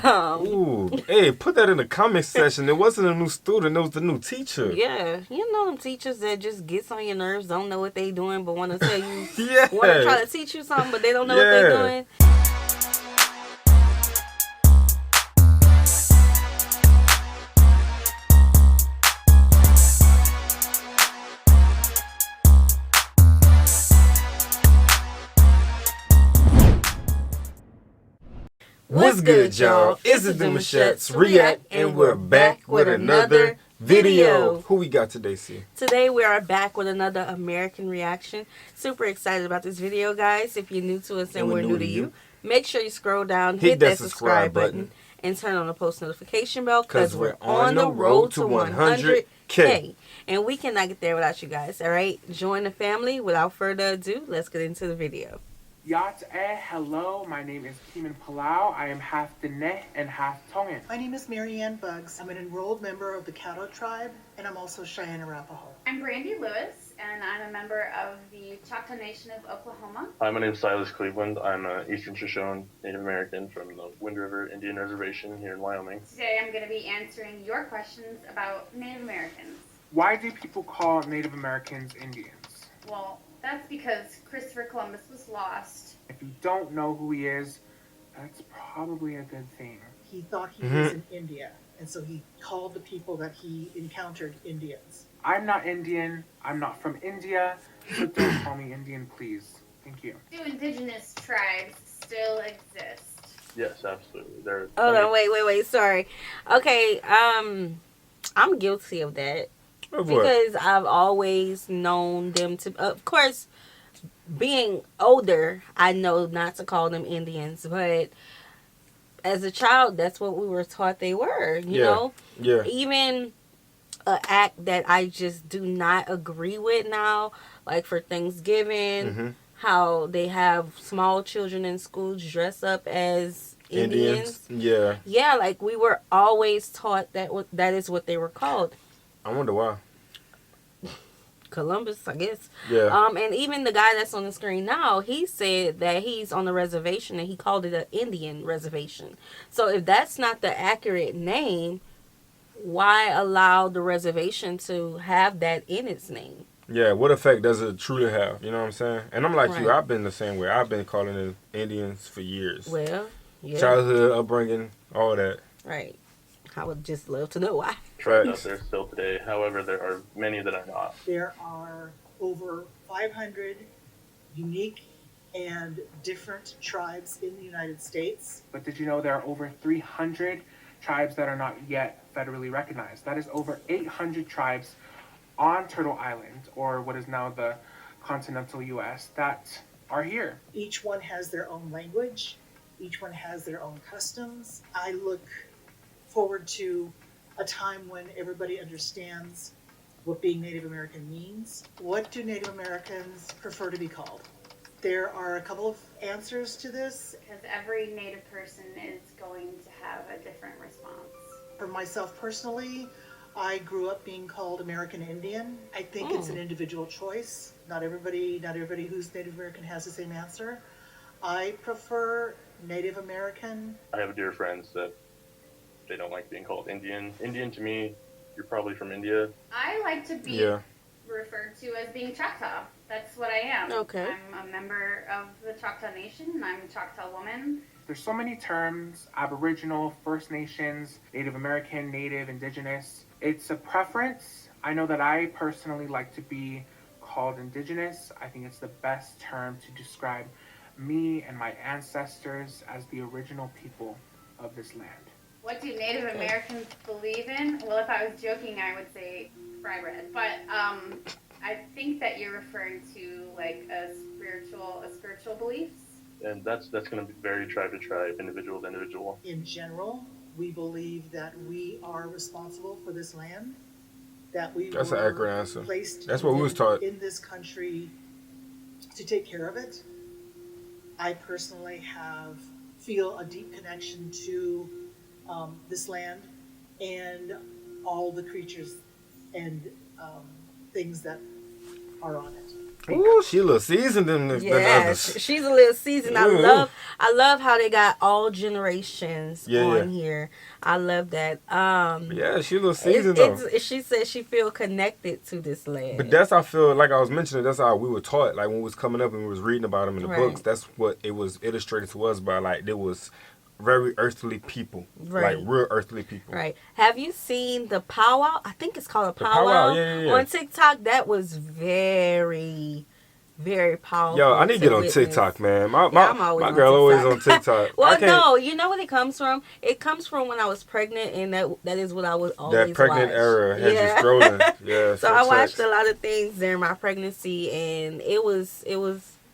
Ooh, hey, put that in the comment section. It wasn't a new student, it was the new teacher. Yeah, you know them teachers that just gets on your nerves, don't know what they doing, but want to tell you, Yeah. want to try to teach you something, but they don't know what Yeah. they're doing. What's good, y'all? It's the Demouchets React, and we're back with another video. Who we got today, C? Today we are back with another American reaction. Super excited about this video, guys. If you're new to us and we're new to you, make sure you scroll down, hit that subscribe button, and turn on the post notification bell because we're on the road to 100K. And we cannot get there without you guys, all right? Join the family. Without further ado, let's get into the video. Yat hello, my name is Keeman Palau. I am half Diné and half Tongan. My name is Marianne Buggs. I'm an enrolled member of the Caddo tribe, and I'm also Cheyenne Arapaho. I'm Brandy Lewis, and I'm a member of the Choctaw Nation of Oklahoma. Hi, my name is Silas Cleveland. I'm an Eastern Shoshone Native American from the Wind River Indian Reservation here in Wyoming. Today I'm going to be answering your questions about Native Americans. Why do people call Native Americans Indians? Well, that's because Christopher Columbus was lost. If you don't know who he is, that's probably a good thing. He thought he was in India, and so he called the people that he encountered Indians. I'm not Indian. I'm not from India. So don't call me Indian, please. Thank you. Do indigenous tribes still exist? Yes, absolutely. Hold on, wait. Sorry. Okay, I'm guilty of that. Because I've always known them to, of course, being older, I know not to call them Indians, but as a child, that's what we were taught they were, you know? Yeah. Even an act that I just do not agree with now, like for Thanksgiving, how they have small children in schools dress up as Indians. Yeah. Yeah, like we were always taught that that is what they were called. I wonder why. Columbus, I guess. Yeah. And even the guy that's on the screen now, he said that he's on the reservation and he called it an Indian reservation. So if that's not the accurate name, why allow the reservation to have that in its name? Yeah, what effect does it truly have? You know what I'm saying? And I'm like you, I've been the same way. I've been calling it Indians for years. Well, yeah. Childhood, upbringing, all that. Right. I would just love to know why. Tribes out there still today. However, there are many that are not. There are over 500 unique and different tribes in the United States. But did you know there are over 300 tribes that are not yet federally recognized? That is over 800 tribes on Turtle Island, or what is now the continental U.S., that are here. Each one has their own language. Each one has their own customs. I look forward to a time when everybody understands what being Native American means. What do Native Americans prefer to be called? There are a couple of answers to this. Because every Native person is going to have a different response. For myself personally, I grew up being called American Indian. I think it's an individual choice. Not everybody who's Native American has the same answer. I prefer Native American. I have dear friends that they don't like being called Indian. Indian to me, you're probably from India. I like to be referred to as being Choctaw. That's what I am. Okay. I'm a member of the Choctaw Nation. I'm a Choctaw woman. There's so many terms: Aboriginal, First Nations, Native American, Native, Indigenous. It's a preference. I know that I personally like to be called Indigenous. I think it's the best term to describe me and my ancestors as the original people of this land. What do Native Americans believe in? Well, if I was joking, I would say fry bread. But I think that you're referring to like a spiritual beliefs. And that's going to vary tribe to tribe, individual to individual. In general, we believe that we are responsible for this land, that we That's an accurate answer. Placed That's what we was taught in this country to take care of it. I personally feel a deep connection to this land and all the creatures and things that are on it. Ooh, she a little seasoned than Yeah, others. she's a little seasoned. Ooh. I love how they got all generations Yeah, on yeah. here. I love that. Yeah, she a little seasoned though. She said she feel connected to this land. But that's how I feel, like I was mentioning, that's how we were taught. Like when we was coming up and we was reading about them in the Right. books, that's what it was illustrated to us by. Like there was very earthly people. Right. Like real earthly people. Right. Have you seen the powwow? I think it's called a The powwow, yeah. on TikTok. That was very, very powerful. Yo, I need to get on witness. TikTok, man. I'm always My on girl always TikTok. on TikTok. Well, no, you know what it comes from? It comes from when I was pregnant, and that is what I would always That pregnant watch. era had you scrolling. Yeah. So I watched a lot of things during my pregnancy, and it was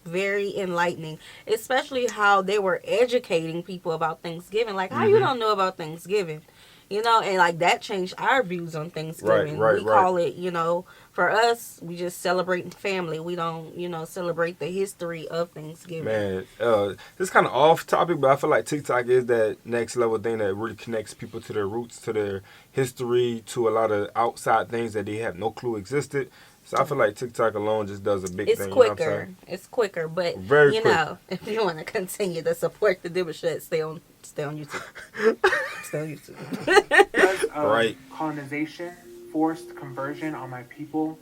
very enlightening, especially how they were educating people about Thanksgiving. Like, how you don't know about Thanksgiving? You know, and like that changed our views on Thanksgiving. Right. We call it, you know, for us, we just celebrating family. We don't, you know, celebrate the history of Thanksgiving. Man, this kind of off topic, but I feel like TikTok is that next level thing that really connects people to their roots, to their history, to a lot of outside things that they have no clue existed. So I feel like TikTok alone just does a big thing. Quicker. You know what I'm saying? It's quicker, but Very you quick. know, if you want to continue to support the Demouchets, stay on YouTube. Stay on YouTube. Because of Right. colonization, forced conversion on my people,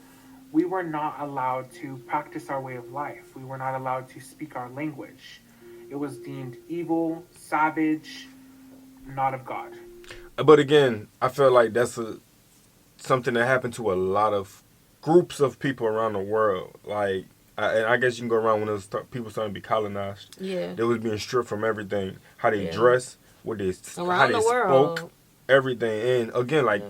we were not allowed to practice our way of life. We were not allowed to speak our language. It was deemed evil, savage, not of God. But again, I feel like that's something that happened to a lot of groups of people around the world. Like, and I guess you can go around when those people started to be colonized. Yeah. They was being stripped from everything. How they Yeah. dress, what they, how Around they the world. spoke, everything. And again, like,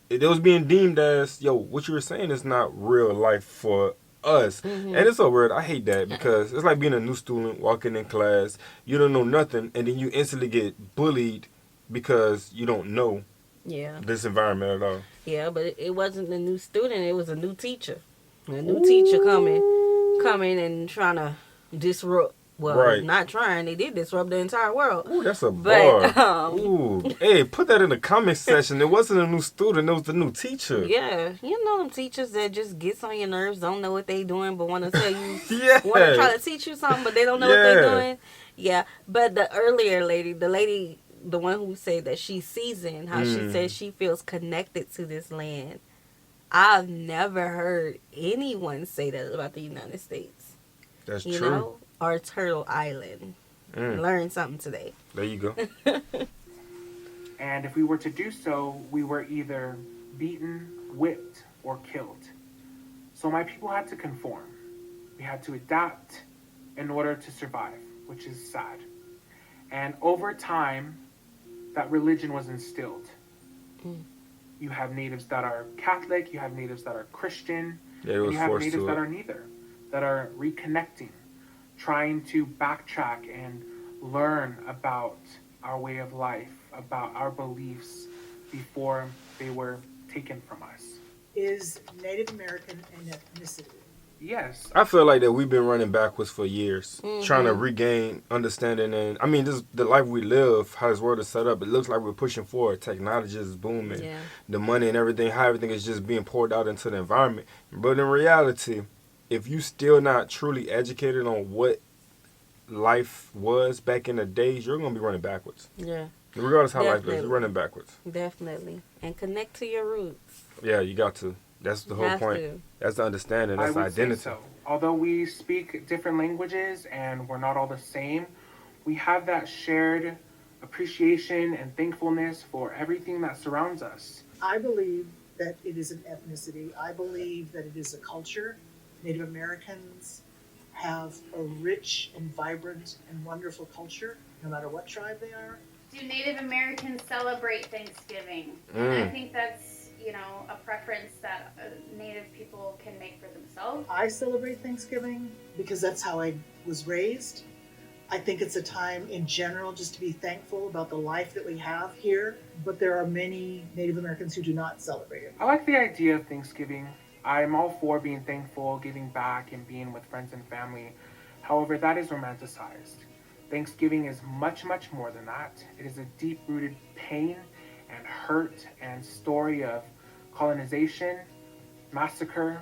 it was being deemed as, yo, what you were saying is not real life for us. And it's so weird. I hate that because it's like being a new student walking in class. You don't know nothing, and then you instantly get bullied because you don't know Yeah. this environment at all. Yeah, but it wasn't a new student. It was a new teacher. A new teacher coming and trying to disrupt. Well, Right. not trying. They did disrupt the entire world. Ooh, that's a But, bar. Ooh, hey, put that in the comment section. It wasn't a new student. It was the new teacher. Yeah, you know them teachers that just gets on your nerves, don't know what they doing, but want to tell you, Yeah. want to try to teach you something, but they don't know what they're Yeah. doing. Yeah, but the earlier lady, the one who said that she's seasoned, how she said she feels connected to this land. I've never heard anyone say that about the United States. That's You true. know, or Turtle Island. Learned something today. There you go. And if we were to do so, we were either beaten, whipped, or killed. So my people had to conform. We had to adapt in order to survive, which is sad. And over time, that religion was instilled. You have natives that are Catholic, you have natives that are Christian, Yeah, it and was you have forced natives to that it. are neither, that are reconnecting, trying to backtrack and learn about our way of life, about our beliefs before they were taken from us. Is Native American an ethnicity? Yes, I feel like that we've been running backwards for years, trying to regain understanding. And I mean, this the life we live, how this world is set up. It looks like we're pushing forward. Technology is booming, Yeah. the money and everything. How everything is just being poured out into the environment. But in reality, if you still not truly educated on what life was back in the days, you're gonna be running backwards. Yeah, Regardless how life is, Definitely. you're running backwards. definitely. And connect to your roots. Yeah, you got to. That's the whole Have point. to. That's the understanding. I That's would identity. say so. Although we speak different languages and we're not all the same, we have that shared appreciation and thankfulness for everything that surrounds us. I believe that it is an ethnicity. I believe that it is a culture. Native Americans have a rich and vibrant and wonderful culture, no matter what tribe they are. Do Native Americans celebrate Thanksgiving? And I think that's, you know, a preference that Native people can make for themselves. I celebrate Thanksgiving because that's how I was raised. I think it's a time in general just to be thankful about the life that we have here, but there are many Native Americans who do not celebrate it. I like the idea of Thanksgiving. I'm all for being thankful, giving back, and being with friends and family. However, that is romanticized. Thanksgiving is much, much more than that. It is a deep-rooted pain and hurt and story of colonization, massacre,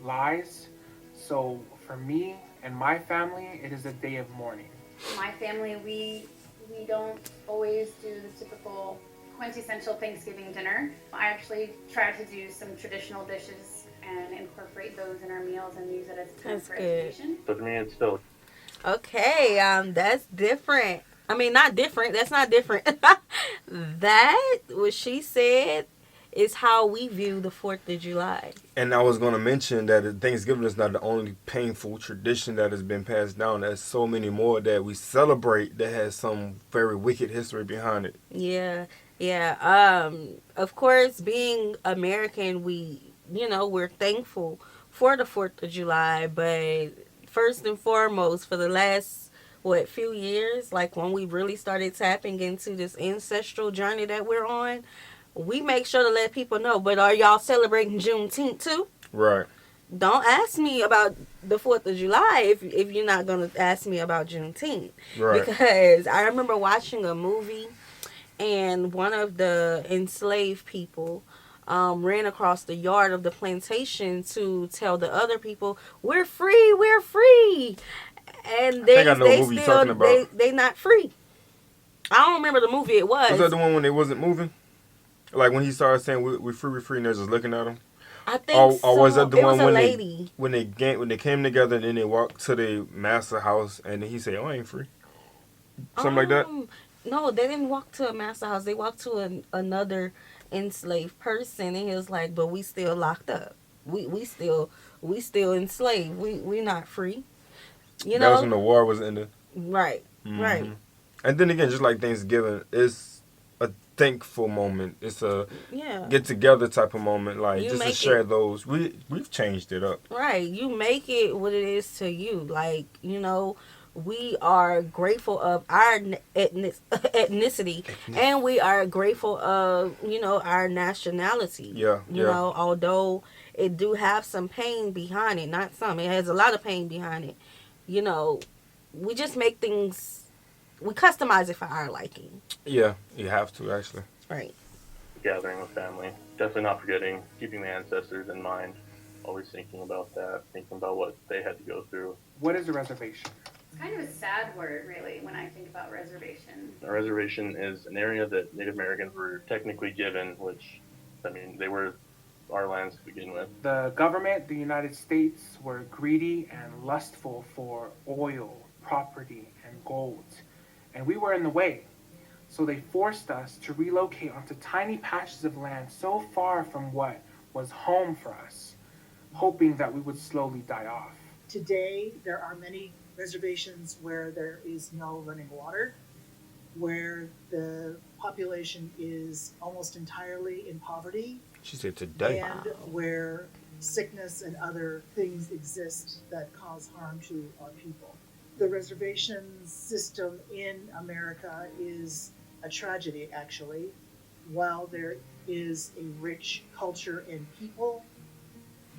lies. So for me and my family, it is a day of mourning. My family, we don't always do the typical quintessential Thanksgiving dinner. I actually try to do some traditional dishes and incorporate those in our meals and use it as a time That's for good. education. So to me, it's still Okay, that's different. I mean, not different. That's not different. That, what she said, is how we view the 4th of July. And I was going to mention that Thanksgiving is not the only painful tradition that has been passed down. There's so many more that we celebrate that has some very wicked history behind it. Yeah, yeah. Of course, being American, we're thankful for the 4th of July, but first and foremost, for the last few years, like when we really started tapping into this ancestral journey that we're on, we make sure to let people know. But are y'all celebrating Juneteenth too? Right. Don't ask me about the 4th of July if you're not going to ask me about Juneteenth. Right. Because I remember watching a movie, and one of the enslaved people ran across the yard of the plantation to tell the other people, we're free, we're free. And I think I know what movie you're talking about. they not free. I don't remember the movie it was. Was that the one when they wasn't moving? Like when he started saying we're free, and they're just looking at him? I think so. Or was that the it one was a when lady. when they came together and then they walked to the master house and then he said, "Oh, I ain't free." Something like that. No, they didn't walk to a master house. They walked to another enslaved person, and he was like, "But we still locked up. We still enslaved. We not free." You know. That was when the war was ended. Right. Mm-hmm. Right. And then again, just like Thanksgiving, it's a thankful moment. It's a get together type of moment. Like just to share those. We've changed it up. Right. You make it what it is to you. Like, we are grateful of our ethnicity, and we are grateful of, our nationality. Yeah. You know, although it do have some pain behind it. Not some. It has a lot of pain behind it. We just make things. We customize it for our liking. Yeah, you have to, actually. Right. Gathering with family. Definitely not forgetting, keeping the ancestors in mind. Always thinking about that, thinking about what they had to go through. What is a reservation? It's kind of a sad word, really, when I think about reservation. A reservation is an area that Native Americans were technically given, which, they were our lands to begin with. The government, the United States, were greedy and lustful for oil, property, and gold. And we were in the way. So they forced us to relocate onto tiny patches of land so far from what was home for us, hoping that we would slowly die off. Today, there are many reservations where there is no running water, where the population is almost entirely in poverty. She said today. And where sickness and other things exist that cause harm to our people. The reservation system in America is a tragedy, actually. While there is a rich culture and people,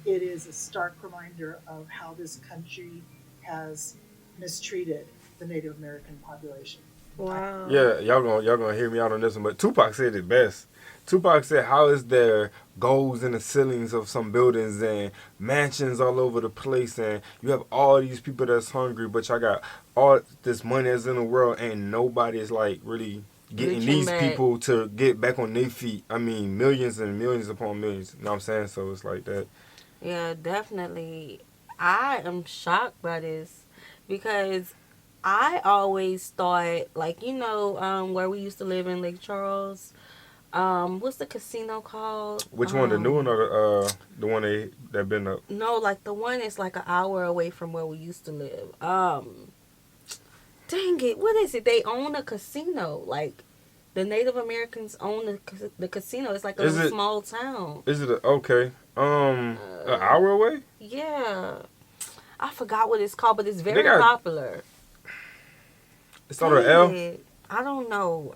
it is a stark reminder of how this country has mistreated the Native American population. Wow. Yeah, y'all gonna hear me out on this one, but Tupac said it best. Tupac said, "How is there goals in the ceilings of some buildings and mansions all over the place, and you have all these people that's hungry, but y'all got all this money that's in the world, and nobody is like really getting these people to get back on their feet. I mean, millions and millions upon millions. You know what I'm saying? So it's like that." Yeah, definitely. I am shocked by this because I always thought, like, where we used to live in Lake Charles. What's the casino called? Which one, the new one or the one that been up? No, like the one is like an hour away from where we used to live. Dang it, what is it? They own a casino. Like, the Native Americans own the casino. It's like a little small town. Is it okay? An hour away? Yeah, I forgot what it's called, but it's very popular. It's on an L? I don't know.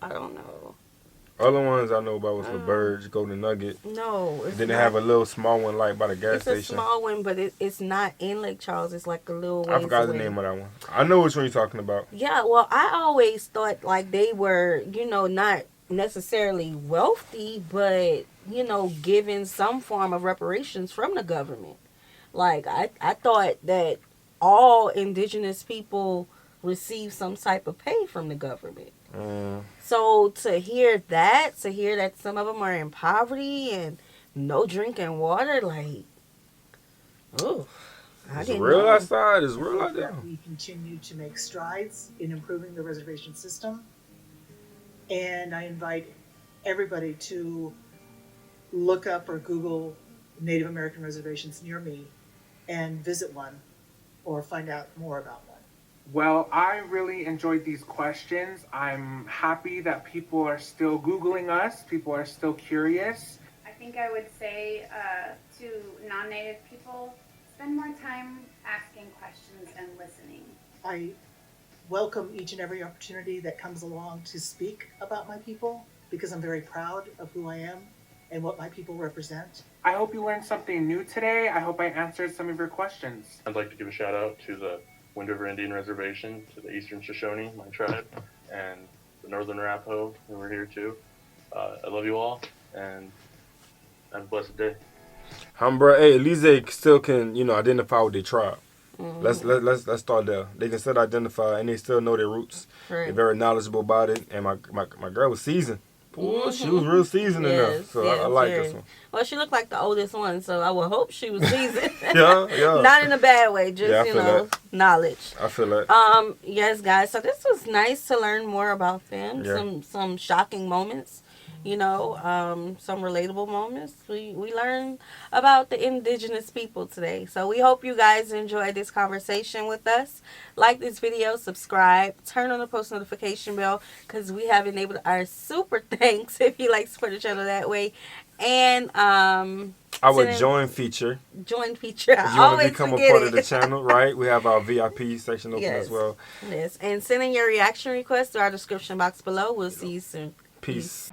Other ones I know about was the Birds, Golden Nugget. No. Then they have a little small one like by the gas station. It's a small one, but it's not in Lake Charles. It's like a little ways I forgot away. the name of that one. I know which one you're talking about. Yeah, well, I always thought like they were, not necessarily wealthy, but, given some form of reparations from the government. Like, I thought that all indigenous people receive some type of pay from the government. So to hear that some of them are in poverty and no drinking water, like, oh, I It's didn't real know. outside. It's real out there. We continue to make strides in improving the reservation system. And I invite everybody to look up or Google Native American reservations near me and visit one or find out more about one. Well, I really enjoyed these questions. I'm happy that people are still Googling us. People are still curious. I think I would say to non-native people, spend more time asking questions and listening. I welcome each and every opportunity that comes along to speak about my people because I'm very proud of who I am and what my people represent. I hope you learned something new today. I hope I answered some of your questions. I'd like to give a shout out to the Wind River Indian Reservation, to the Eastern Shoshone, my tribe, and the Northern Arapaho, who are here too. I love you all, and have a blessed day. Bro, hey, at least they still can, identify with their tribe. Let's start there. They can still identify, and they still know their roots. Right. They're very knowledgeable about it. And my girl was seasoned. Ooh, she was real seasoned enough. So I like this one. Well, she looked like the oldest one, so I would hope she was seasoned. Yeah. Not in a bad way, just knowledge. I feel that. Yes, guys. So this was nice to learn more about them. Yeah. Some shocking moments. Some relatable moments. We learned about the indigenous people today. So we hope you guys enjoyed this conversation with us. Like this video, subscribe, turn on the post notification bell because we have enabled our super thanks if you like to support the channel that way. And our join feature. Join feature. If you want to become a part of the channel, right? We have our VIP section open as well. Yes. And send in your reaction requests to our description box below. We'll see you soon. Peace.